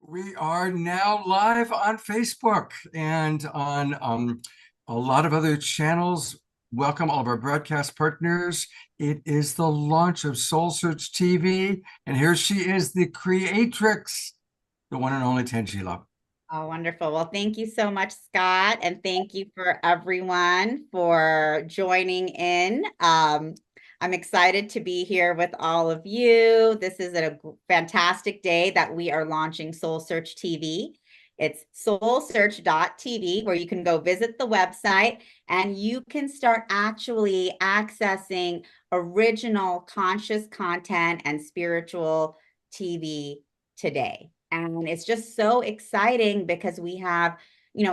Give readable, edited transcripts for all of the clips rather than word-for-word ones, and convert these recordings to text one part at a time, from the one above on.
We are now live on Facebook and on a lot of other channels. Welcome all of our broadcast partners. It is the launch of Soul Search TV, and here she is, the creatrix, the one and only Tangela. Oh, wonderful. Well, thank you so much, Scott. And thank you for everyone for joining in. I'm excited to be here with all of you. This is a fantastic day that we are launching Soul Search TV. It's soulsearch.tv, where you can go visit the website and you can start actually accessing original conscious content and spiritual TV today. And it's just so exciting because we have,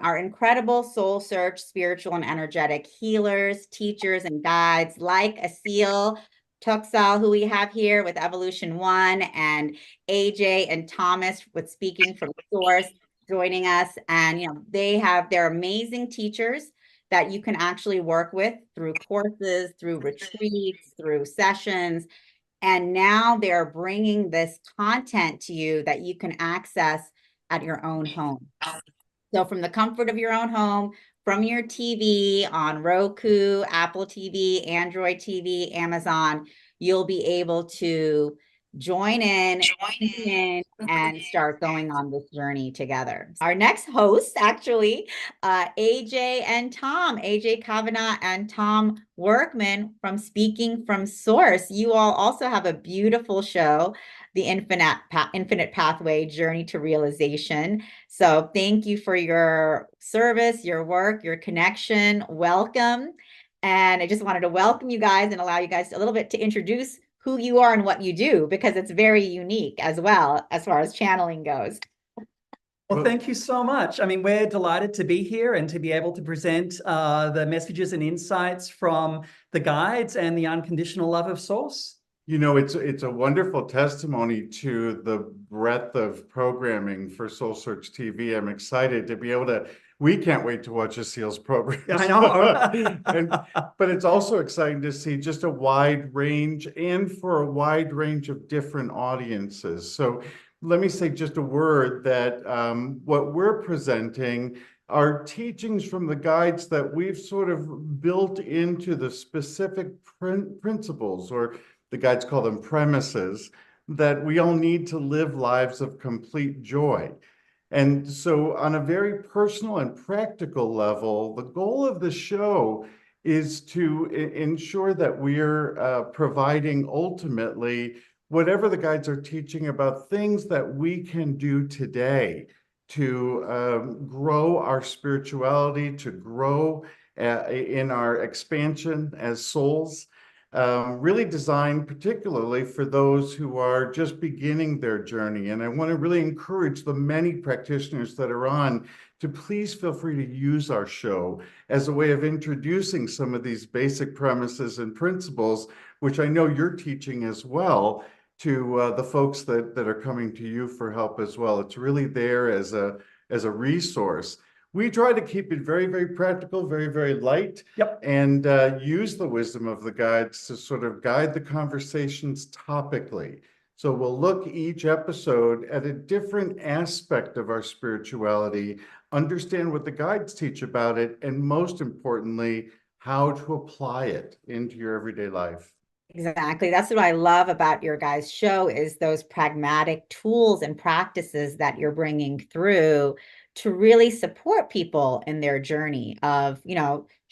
our incredible soul search, spiritual and energetic healers, teachers, and guides like Asil Tuxal, who we have here with Evolution One, and AJ and Thomas with Speaking from Source joining us. And, they're amazing teachers that you can actually work with through courses, through retreats, through sessions. And now they're bringing this content to you that you can access at your own home. So from the comfort of your own home, from your TV on Roku, Apple TV, Android TV, Amazon, you'll be able to join in and start going on this journey together. Our next hosts, actually, AJ and Tom, AJ Kavanagh and Tom Workman from Speaking from Source. You all also have a beautiful show, The Infinite Pathway Journey to Realization. So thank you for your service, your work, your connection. Welcome. And I just wanted to welcome you guys and allow you guys a little bit to introduce who you are and what you do, because it's very unique as well as far as channeling goes. Well, thank you so much. I mean, we're delighted to be here and to be able to present the messages and insights from the guides and the unconditional love of Source. You know, it's a wonderful testimony to the breadth of programming for Soul Search TV. I'm excited to be able to. We can't wait to watch Asil's program. I know. But it's also exciting to see just a wide range and for a wide range of different audiences. So let me say just a word that what we're presenting are teachings from the guides that we've sort of built into the specific principles, or the guides call them premises, that we all need to live lives of complete joy. And so on a very personal and practical level, the goal of the show is to ensure that we're providing ultimately whatever the guides are teaching about things that we can do today to grow our spirituality, to grow in our expansion as souls. Really designed particularly for those who are just beginning their journey. And I want to really encourage the many practitioners that are on to please feel free to use our show as a way of introducing some of these basic premises and principles, which I know you're teaching as well, to the folks that are coming to you for help as well. It's really there as a resource. We try to keep it very, very practical, very, very light, and use the wisdom of the guides to sort of guide the conversations topically. So we'll look each episode at a different aspect of our spirituality, understand what the guides teach about it, and most importantly, how to apply it into your everyday life. Exactly. That's what I love about your guys' show, is those pragmatic tools and practices that you're bringing through to really support people in their journey of,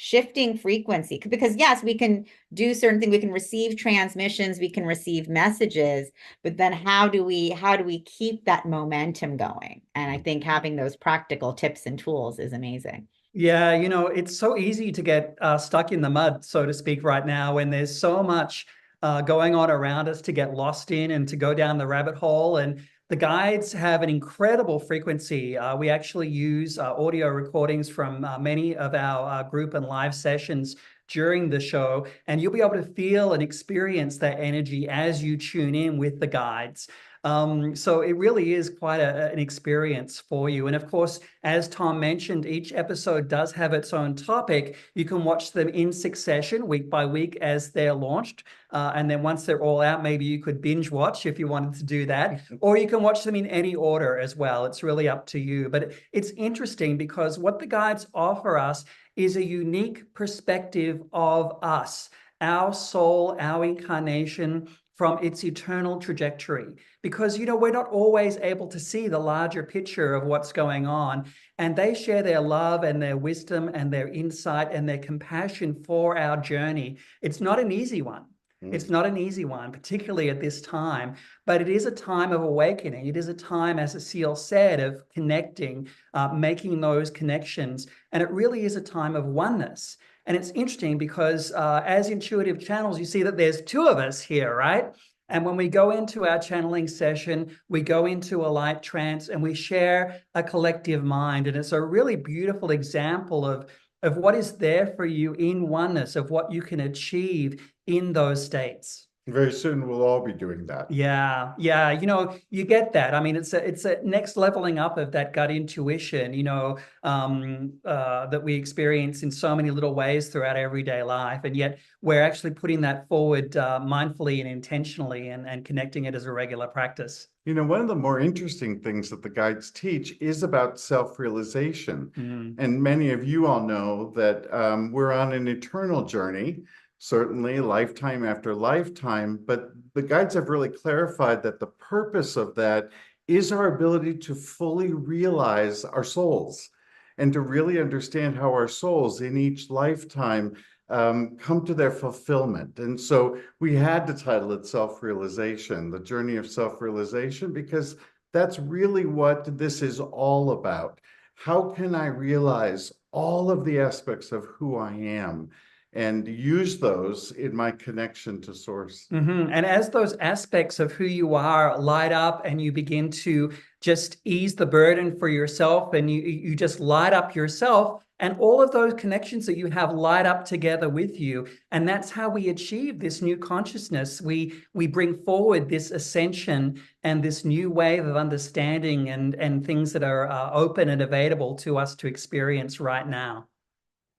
shifting frequency. Because yes, we can do certain things, we can receive transmissions, we can receive messages, but then how do we keep that momentum going? And I think having those practical tips and tools is amazing. Yeah, it's so easy to get stuck in the mud, so to speak, right now, when there's so much going on around us to get lost in and to go down the rabbit hole. And the guides have an incredible frequency. We actually use audio recordings from many of our group and live sessions during the show, and you'll be able to feel and experience that energy as you tune in with the guides. So it really is quite an experience for you. And of course, as Tom mentioned, each episode does have its own topic. You can watch them in succession, week by week, as they're launched. And then once they're all out, maybe you could binge watch if you wanted to do that, or you can watch them in any order as well. It's really up to you. But it's interesting because what the guides offer us is a unique perspective of us, our soul, our incarnation, from its eternal trajectory. Because, we're not always able to see the larger picture of what's going on. And they share their love and their wisdom and their insight and their compassion for our journey. It's not an easy one. It's not an easy one, particularly at this time, but it is a time of awakening. It is a time, as Cecile said, of connecting, making those connections. And it really is a time of oneness. And it's interesting because as intuitive channels, you see that there's two of us here, right? And when we go into our channeling session, we go into a light trance and we share a collective mind. And it's a really beautiful example of what is there for you in oneness, of what you can achieve in those states. Very soon we'll all be doing that. Yeah. You get that. I mean, it's a next leveling up of that gut intuition, that we experience in so many little ways throughout everyday life. And yet we're actually putting that forward mindfully and intentionally and connecting it as a regular practice. One of the more interesting things that the guides teach is about self-realization. And many of you all know that we're on an eternal journey, certainly lifetime after lifetime, but the guides have really clarified that the purpose of that is our ability to fully realize our souls and to really understand how our souls in each lifetime come to their fulfillment. And so we had to title it Self-Realization, the journey of self-realization, because that's really what this is all about. How can I realize all of the aspects of who I am and use those in my connection to source? And as those aspects of who you are light up and you begin to just ease the burden for yourself, and you just light up yourself, and all of those connections that you have light up together with you. And that's how we achieve this new consciousness. We bring forward this ascension and this new wave of understanding and things that are open and available to us to experience right now.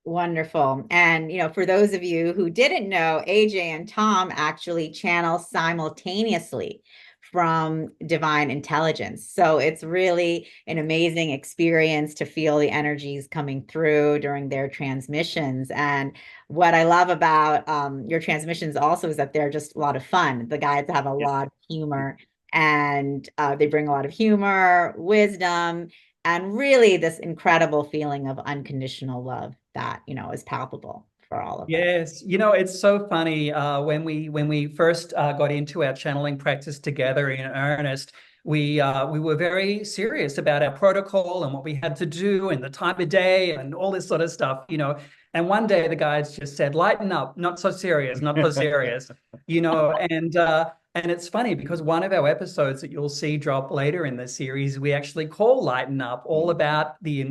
Wonderful. And, for those of you who didn't know, AJ and Tom actually channel simultaneously from divine intelligence. So it's really an amazing experience to feel the energies coming through during their transmissions. And what I love about your transmissions also is that they're just a lot of fun. The guides have a lot of humor, and they bring a lot of humor, wisdom, and really this incredible feeling of unconditional love that, is palpable for all of us. Yes, it's so funny. When we first got into our channeling practice together in earnest, we were very serious about our protocol and what we had to do and the time of day and all this sort of stuff, And one day the guides just said, "Lighten up, not so serious, not so serious," And it's funny because one of our episodes that you'll see drop later in the series, we actually call Lighten Up, all about the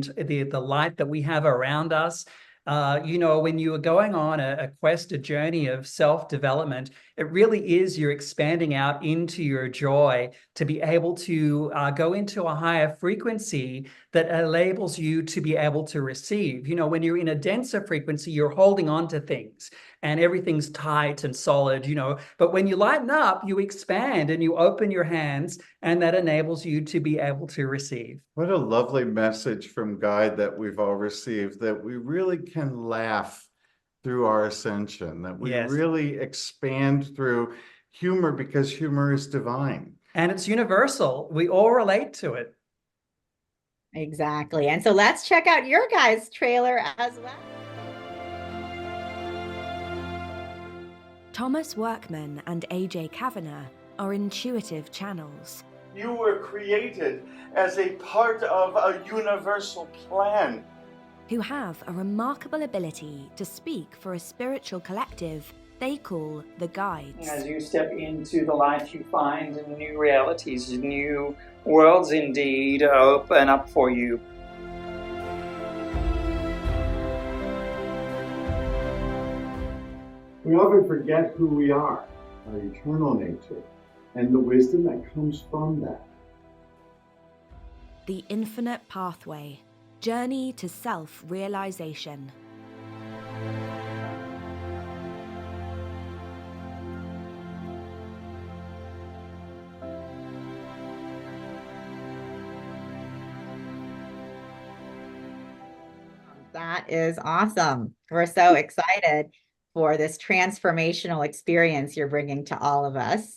light that we have around us. When you are going on a quest, a journey of self-development, it really is you're expanding out into your joy to be able to go into a higher frequency that enables you to be able to receive. When you're in a denser frequency, you're holding on to things and everything's tight and solid, but when you lighten up, you expand and you open your hands, and that enables you to be able to receive. What a lovely message from Guide that we've all received, that we really can laugh through our ascension, that we really expand through humor, because humor is divine. And it's universal. We all relate to it. Exactly. And so let's check out your guys' trailer as well. Thomas Workman and AJ Kavanagh are intuitive channels. You were created as a part of a universal plan, Who have a remarkable ability to speak for a spiritual collective they call the Guides. As you step into the light, you find new realities, new worlds indeed open up for you. We often forget who we are, our eternal nature, and the wisdom that comes from that. The Infinite Pathway, Journey to Self-Realization. That is awesome. We're so excited for this transformational experience you're bringing to all of us.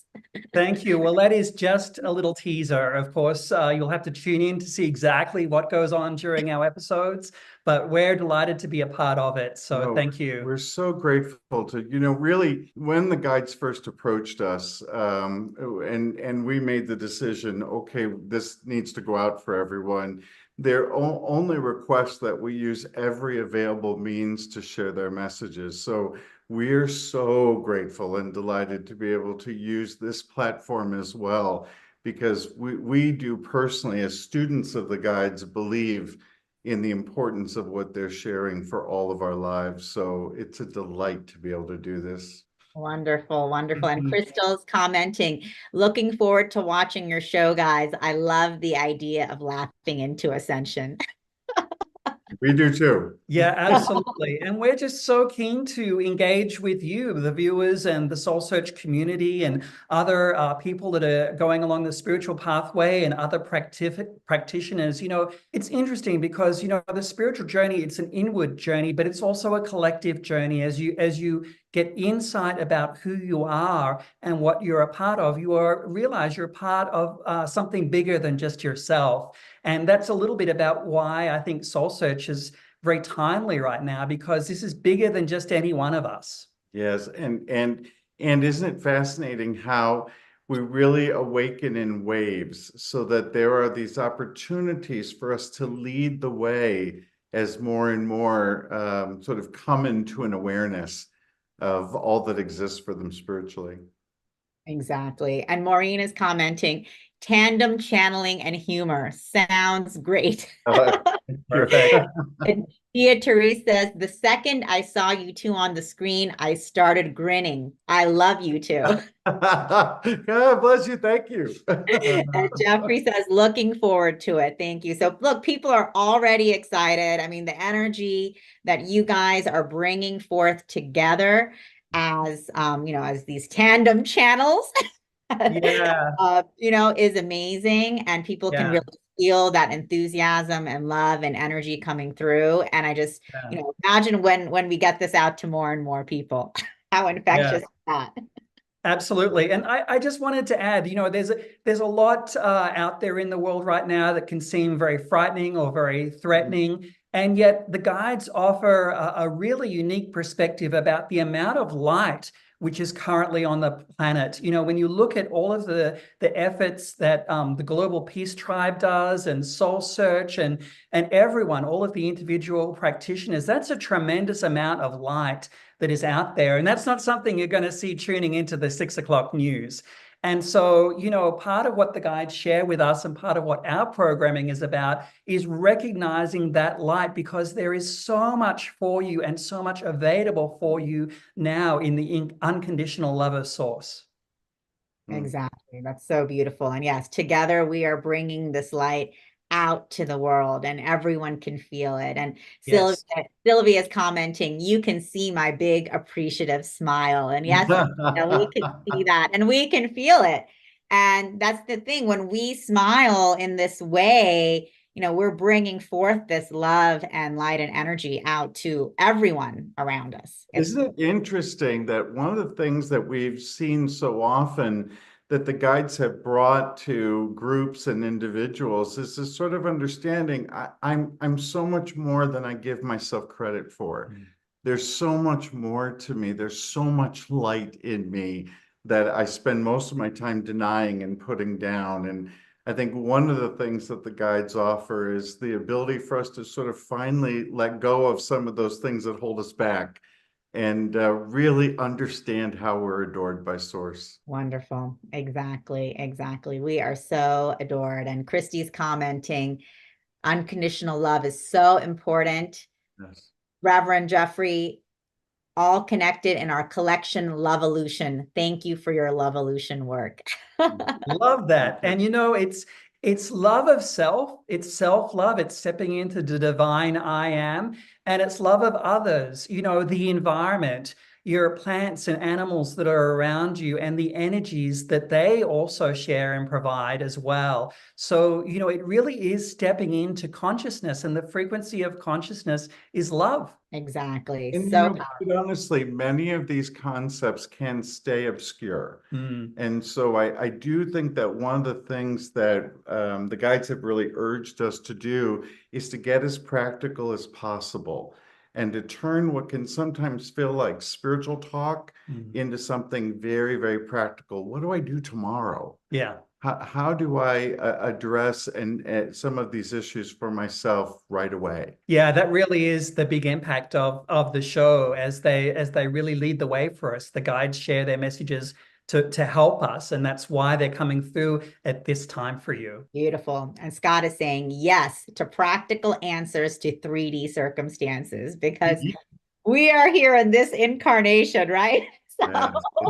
Thank you. Well, that is just a little teaser. Of course, you'll have to tune in to see exactly what goes on during our episodes, but we're delighted to be a part of it. So thank you. We're so grateful to, really, when the guides first approached us, and we made the decision, okay, this needs to go out for everyone. Their only request that we use every available means to share their messages. So we're so grateful and delighted to be able to use this platform as well, because we do personally, as students of the guides, believe in the importance of what they're sharing for all of our lives. So it's a delight to be able to do this. Wonderful, wonderful. And Crystal's commenting, looking forward to watching your show, guys. I love the idea of laughing into ascension. We do too. Yeah, absolutely. And we're just so keen to engage with you, the viewers and the Soul Search community and other people that are going along the spiritual pathway and other practitioners. It's interesting because, the spiritual journey, it's an inward journey, but it's also a collective journey. As you get insight about who you are and what you're a part of, realize you're a part of something bigger than just yourself. And that's a little bit about why I think Soul Search is very timely right now, because this is bigger than just any one of us. Yes, and isn't it fascinating how we really awaken in waves, so that there are these opportunities for us to lead the way as more and more sort of come into an awareness of all that exists for them spiritually. Exactly. And Maureen is commenting, tandem channeling and humor sounds great. Perfect. And Tia Therese says, the second I saw you two on the screen, I started grinning. I love you two. God bless you. Thank you. And Jeffrey says, looking forward to it. Thank you. So look, people are already excited. I mean, the energy that you guys are bringing forth together as, as these tandem channels, Yeah. is amazing. And people can really feel that enthusiasm and love and energy coming through. And I just, imagine when we get this out to more and more people, how infectious is that? Absolutely. And I just wanted to add, there's a lot out there in the world right now that can seem very frightening or very threatening. And yet the guides offer a really unique perspective about the amount of light which is currently on the planet. When you look at all of the efforts that the Global Peace Tribe does, and Soul Search, and everyone, all of the individual practitioners, that's a tremendous amount of light that is out there. And that's not something you're going to see tuning into the 6 o'clock news. And so, part of what the guides share with us and part of what our programming is about is recognizing that light, because there is so much for you and so much available for you now in the unconditional love of Source. Exactly. That's so beautiful. And yes, together we are bringing this light out to the world and everyone can feel it. And Sylvia is commenting, you can see my big appreciative smile. And yes, we can see that and we can feel it. And that's the thing, when we smile in this way, we're bringing forth this love and light and energy out to everyone around us. Isn't it interesting that one of the things that we've seen so often that the guides have brought to groups and individuals is this sort of understanding, I'm so much more than I give myself credit for. There's so much more to me. There's so much light in me that I spend most of my time denying and putting down. And I think one of the things that the guides offer is the ability for us to sort of finally let go of some of those things that hold us back and really understand how we're adored by Source. Wonderful. Exactly. Exactly. We are so adored. And Christy's commenting, unconditional love is so important. Yes. Reverend Jeffrey, all connected in our collection Love Evolution. Thank you for your Love Evolution work. Love that. And it's love of self, it's self-love, it's stepping into the divine I am, and it's love of others, the environment, your plants and animals that are around you, and the energies that they also share and provide as well. So, it really is stepping into consciousness, and the frequency of consciousness is love. Exactly. And So powerful. but honestly, many of these concepts can stay obscure. And so I do think that one of the things that the guides have really urged us to do is to get as practical as possible and to turn what can sometimes feel like spiritual talk into something very, very practical. What do I do tomorrow? Yeah. How do I address some of these issues for myself right away? Yeah, that really is the big impact of the show as they really lead the way for us. The guides share their messages to help us, and that's why they're coming through at this time for you. Beautiful. And Scott is saying yes to practical answers to 3D circumstances, because we are here in this incarnation, right?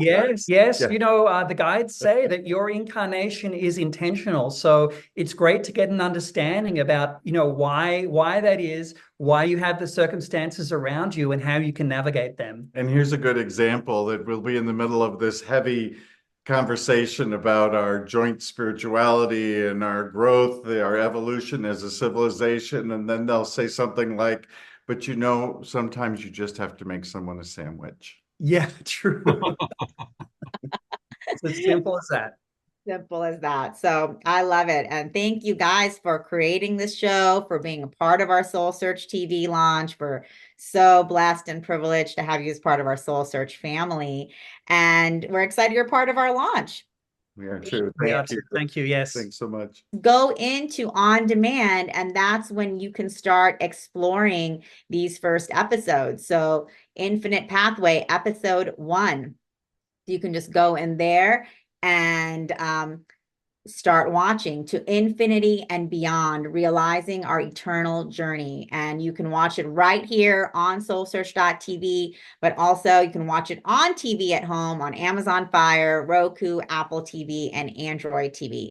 Yes. Yeah. The guides say that your incarnation is intentional. So it's great to get an understanding about, why that is, why you have the circumstances around you, and how you can navigate them. And here's a good example that we'll be in the middle of this heavy conversation about our joint spirituality and our growth, our evolution as a civilization. And then they'll say something like, but sometimes you just have to make someone a sandwich. Yeah, true. It's as simple as that. Simple as that. So I love it. And thank you guys for creating this show, for being a part of our Soul Search TV launch. We're so blessed and privileged to have you as part of our Soul Search family. And we're excited you're part of our launch. We are too. Thank you. Yes. Thanks so much. Go into on demand, and that's when you can start exploring these first episodes. So Infinite Pathway, episode 1. You can just go in there and start watching To Infinity and Beyond, realizing our eternal journey. And you can watch it right here on SoulSearch.tv, but also you can watch it on TV at home on Amazon Fire, Roku, Apple TV, and Android TV.